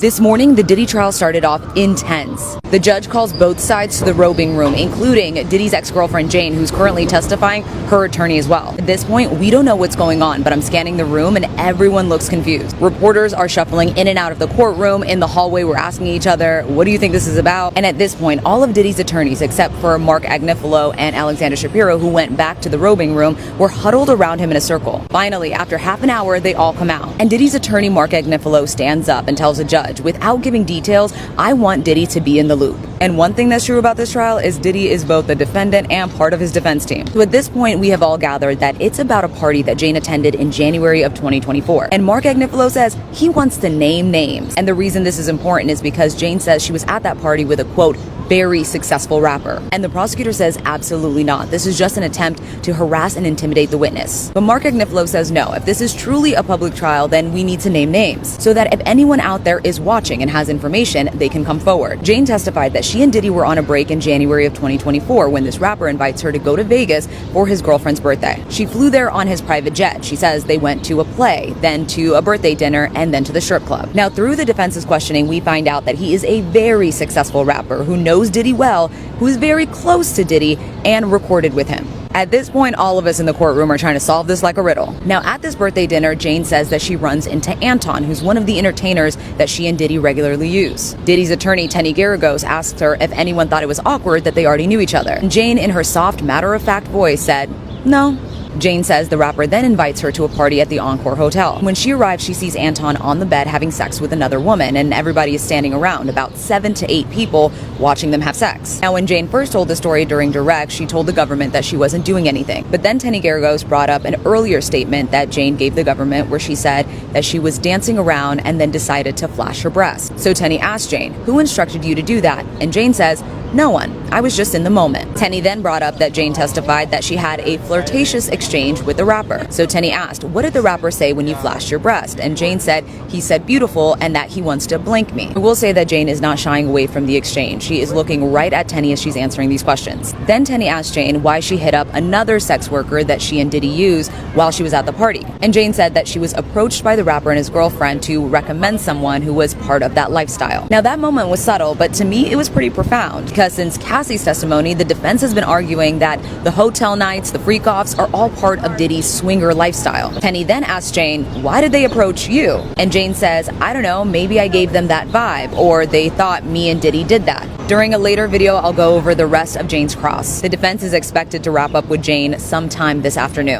This morning, the Diddy trial started off intense. The judge calls both sides to the robing room, including Diddy's ex-girlfriend Jane, who's currently testifying, her attorney as well. At this point, we don't know what's going on, but I'm scanning the room and everyone looks confused. Reporters are shuffling in and out of the courtroom. In the hallway, we're asking each other, what do you think this is about? And at this point, all of Diddy's attorneys, except for Mark Agnifilo and Alexander Shapiro, who went back to the robing room, were huddled around him in a circle. Finally, after half an hour, they all come out. And Diddy's attorney, Mark Agnifilo, stands up and tells the judge, without giving details, I want Diddy to be in the loop. And one thing that's true about this trial is Diddy is both the defendant and part of his defense team. So at this point, we have all gathered that it's about a party that Jane attended in January of 2024. And Mark Agnifilo says he wants to name names. And the reason this is important is because Jane says she was at that party with a, quote, very successful rapper. And the prosecutor says absolutely not. This is just an attempt to harass and intimidate the witness. But Mark Agnifilo says no. If this is truly a public trial, then we need to name names so that if anyone out there is watching and has information, they can come forward. Jane testified that she and Diddy were on a break in January of 2024 when this rapper invites her to go to Vegas for his girlfriend's birthday. She flew there on his private jet. She says they went to a play, then to a birthday dinner, and then to the strip club. Now, through the defense's questioning, we find out that he is a very successful rapper who knows Diddy well, who is very close to Diddy and recorded with him. At this point, all of us in the courtroom are trying to solve this like a riddle. Now, at this birthday dinner, Jane says that she runs into Anton, who's one of the entertainers that she and Diddy regularly use. Diddy's attorney, Tenny Garagos, asked her if anyone thought it was awkward that they already knew each other. Jane, in her soft, matter-of-fact voice, said, no. Jane says the rapper then invites her to a party at the Encore Hotel. When she arrives, she sees Anton on the bed having sex with another woman, and everybody is standing around, about 7 to 8 people, watching them have sex. Now, when Jane first told the story during direct, she told the government that she wasn't doing anything. But then Tenny Garagos brought up an earlier statement that Jane gave the government where she said that she was dancing around and then decided to flash her breasts. So Tenny asked Jane, who instructed you to do that? And Jane says, no one. I was just in the moment. Tenny then brought up that Jane testified that she had a flirtatious exchange with the rapper. So Tenny asked, what did the rapper say when you flashed your breast? And Jane said, he said beautiful and that he wants to blank me. I will say that Jane is not shying away from the exchange. She is looking right at Tenny as she's answering these questions. Then Tenny asked Jane why she hit up another sex worker that she and Diddy used while she was at the party. And Jane said that she was approached by the rapper and his girlfriend to recommend someone who was part of that lifestyle. Now, that moment was subtle, but to me, it was pretty profound because since Cassie's testimony, the defense has been arguing that the hotel nights, the freak-offs are all part of Diddy's swinger lifestyle. Tenny then asked Jane, why did they approach you? And Jane says, I don't know, maybe I gave them that vibe, or they thought me and Diddy did that. During a later video, I'll go over the rest of Jane's cross. The defense is expected to wrap up with Jane sometime this afternoon.